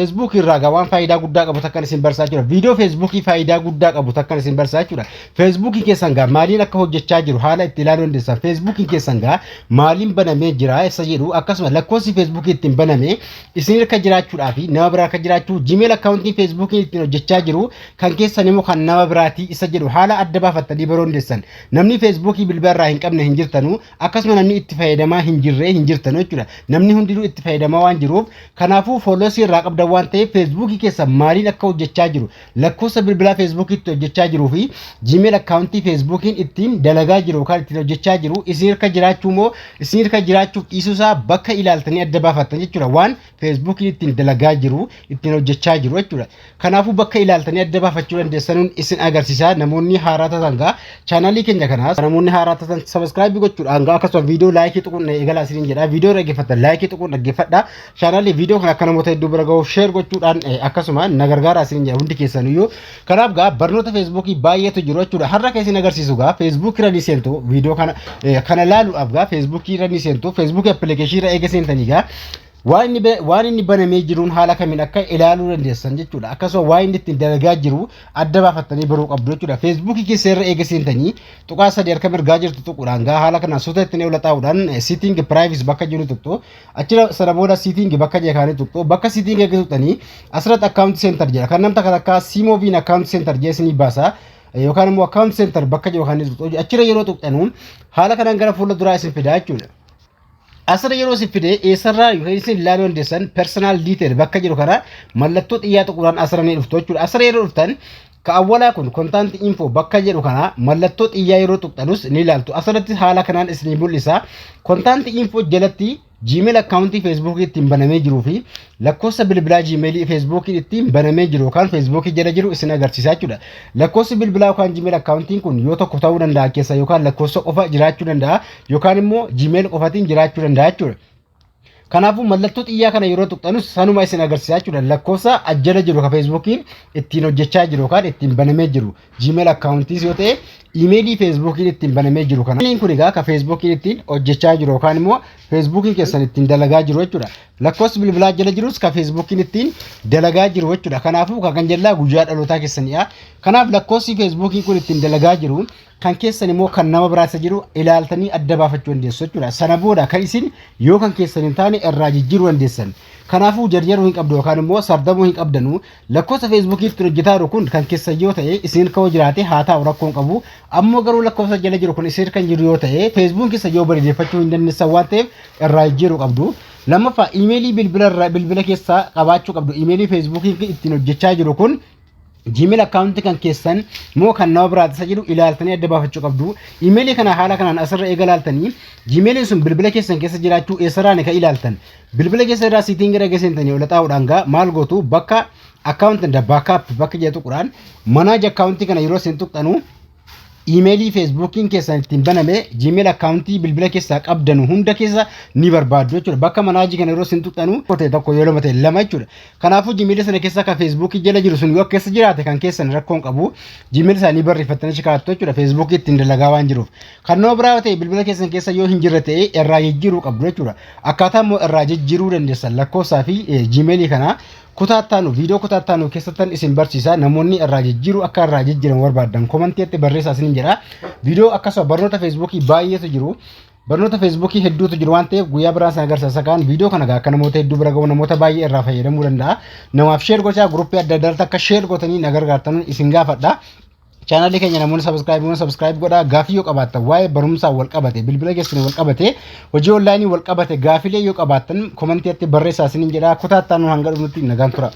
Facebook irraa waan faayidaa guddaa qabu takkan isin barsiisaa jira. Viidiyoo Facebook faayidaa guddaa qabu takkan isin barsiisaa jira. Facebook keessan gaa maaliin akka hojjechaa jiru haala itti ilaaluu dandeessan. Facebook keessan gaa maaliin banamee jira isa jedhu akkasuma lakkoofsi Facebook ittiin banamee isin irka jiraachuudhaa fi nama biraa akka jiraachuu Gmail accountii Facebook ittiin hojjechaa jiru kan keessan immoo kan nama biraatii isa jedhu haala adda baafattanii baruu dandeessan. Namni Facebook bilbila irraa hin qabne hin jirtanu akkasuma namni itti fayyadamaa hin jirre hin jirtanu jechuudha. Namni hundinuu itti fayyadamaa waan jiruuf kanaafuu followers irraa qabda waan ta'eef Facebook keessa maaliin akka hojjechaa jiru lakkoofsa bilbilaa Facebook itti hojjechaa jiruu fi Gmail accountii Facebook ittiin dalagaa jiru kan ittiin hojjechaa jiru isin irka jiraachuu moo isin irka jiraachuuf dhiisuusaa bakka ilaaltanii adda baafattan jechuudha. Waan Facebook ittiin dalagaa jiru ittiin hojjechaa jiru jechuudha. Kanaafuu bakka ilaaltanii adda baafachuu dandeessanuun isin agarsiisa. Namoonni haaraa ta'an gaa chaanalii keenya kanaas namoonni haaraa ta'an subscribe gochuudhaan gaa akkasuma viidiyoo laayikii tuquun eegalaa isiniin jedha. Viidiyoo dhaggeeffatan laayikii tuquun dhaggeeffadha. Chaanalii viidiyoo kana akka namoota hedduu bira gahuuf share gochuudhaan akkasuma na gargaara isiniin jedha hundi keessaniyyuu. Kanaaf gaa barnoota Facebook baay'eetu jiru jechuudha. Har'a keessin agarsiisu gaa Facebook irra ni seentu viidiyoo kana laaluudhaaf gaa Facebook irra ni seentu Facebook application irra eega seentanii gaa waan inni banamee jiruun haala kamiin akka ilaaluu dandeessan jechuudha. Akkasuma waan inni ittiin dalagaa jiru adda baafattanii baruu qabdu jechuudha. Facebook keessa irra eega seentanii tuqaa sadii harka mirgaa jirtu tuquudhaan gaa haala kanaan suuta ittiin eegalataa'uudhaan setting privacy bakka jiru tuqxu achira sana booda setting bakka jeekaanii tuqxu bakka setting eega tuqxanii asirratti account center jedha kan namta kan akka Simovin account center jeesanii baasa. Yookaan immoo account center bakka jiru kan tuqxu achira yeroo tuqxanu haala kanaan gara fuula duraa isin fidaa jechuudha. Asirra yeroo isin fide eessarraa yookaan isin ilaaluu dandeessan personal detail bakka jiru kana mallattoo xiyyaa tuquudhaan asirra ni dhuftu jechuudha. Asirra yeroo dhuftan ka awwalaa kun content info bakka jedhu kana mallattoo xiyyaa yeroo tuqxanus ni ilaaltu. Asirratti haala kanaan isin mul'isa. Content info jalatti Gmail accountii Facebook ittiin banamee jiruu fi lakkoofsa bilbilaa Gmail Facebook ittiin banamee jiru kan Facebook jala jiru isin agarsiisaa jechuudha. Lakkoofsi bilbilaa yookaan Gmail accountiin kun yoo tokko ta'uu danda'a keessa yookaan lakkoofsa qofa jiraachuu danda'a yookaan immoo Gmail qofatiin jiraachuu danda'a jechuudha. Kanaafuu mallattoo xiyyaa kana yeroo tuqxanus sanuma isin agarsiisaa jechuudha. Lakkoofsa ajjala jiru ka Facebookiin ittiin hojjechaa jiru yookaan ittiin banamee jiru Gmail accountiis yoo ta'e emailii Facebookiin ittiin banamee jiru kana. Emailiin kun egaa ka Facebookiin ittiin hojjechaa jiru yookaan immoo Facebookiin keessan ittiin dalagaa jiru jechuudha. Lakkoofsi bilbilaa jala jirus ka Facebookiin ittiin dalagaa jiru jechuudha. Kanaafuu kan jallaa guyyaa dhalootaa keessaniidha. Kanaaf lakkoofsi Facebookiin kun ittiin dalagaa jiru kan keessan immoo kan nama biraasa jiru ilaaltanii adda baafachuu dandeessu jechuudha. Sana booda kan isin yoo kan keessan hin taane irraa jijjiiruu dandeessan. Kanaafuu jarjaruu hin qabdu yookaan immoo sardamuu hin qabdanu lakkoofsa Facebook ittiin hojjetaa jiru kun kan keessan yoo ta'e isin ka'uu jiraate haa ta'u rakkoon qabu. Ammoo garuu lakkoofsa jala jiru kun isin kan jiru yoo ta'e Facebook keessa yoo bareeffachuu hin dandeessan waan ta'eef irraa jijjiiruu qabdu. Lammaffaa emailii bilbila keessaa qabaachuu qabdu. Emailii Facebook ittiin hojjechaa jiru kun Gmail account kan keessan moo kan nama biraatisa jiru ilaaltanii adda baafachuu qabdu. Emailii kana haala kanaan asirra eega ilaaltanii Gmailiin sun bilbila keessan keessa jiraachuu eessaraan ka ilaaltan. Bilbila keessa irraa setting irra geessanii ol xaa'uudhaan gaa maal gootu bakka account and backup bakka jedhu quraan manage account kana yeroo isin tuqxanu emailii Facebookiin keessan ittiin baname Gmail accountii bilbila keessaa qabdanu hunda keessa ni barbaadu jechuudha. Bakka manaaji kana yeroo isin tuqxanu tokko yoo lama ta'e lama jechuudha. Kanaafuu Gmail sana keessa ka Facebook jala jiru sun yoo keessa jiraate kan keessan rakkoon qabu Gmail isaanii barreeffatanii shikaattu jechuudha. Facebook ittiin dalagaa waan jiruuf. Kan nama biraa ta'e bilbila keessan keessa yoo hin jirre ta'e irraa jijjiiruu qabdu jechuudha. Akkaataa immoo irraa jijjiiruu dandeessan lakkoofsaa fi Gmailii kana kutaataanu viidiyoo kutaataanu keessattan isin barsiisa namoonni irraa jijjiiruu akka irraa jijjiiran barbaadan komantiitti barreessaa isiniin jedha. Viidiyoo akkasuma barnoota Facebookii baay'eetu jiru. Barnoota Facebookii hedduutu jiru waan ta'eef guyyaa biraan sana agarsiisa kan viidiyoo kana akka namoota hedduu bira gahu namoota baay'ee irraa fayyadamuu danda'a. Namaaf share gochaa gruppii adda addaatti akka share gootanii na gargaartan isin gaafadha. Channel keenya namoonni subscribe godhaa gaafii yoo qabaattan waa'ee barumsaa wal qabate bilbila keessanii wal qabate hojii online wal qabate gaafilee yoo qabaattan komantiitti barreessaa isiniin jedha. Kutaattaan hanga dhumatti nagaan tura.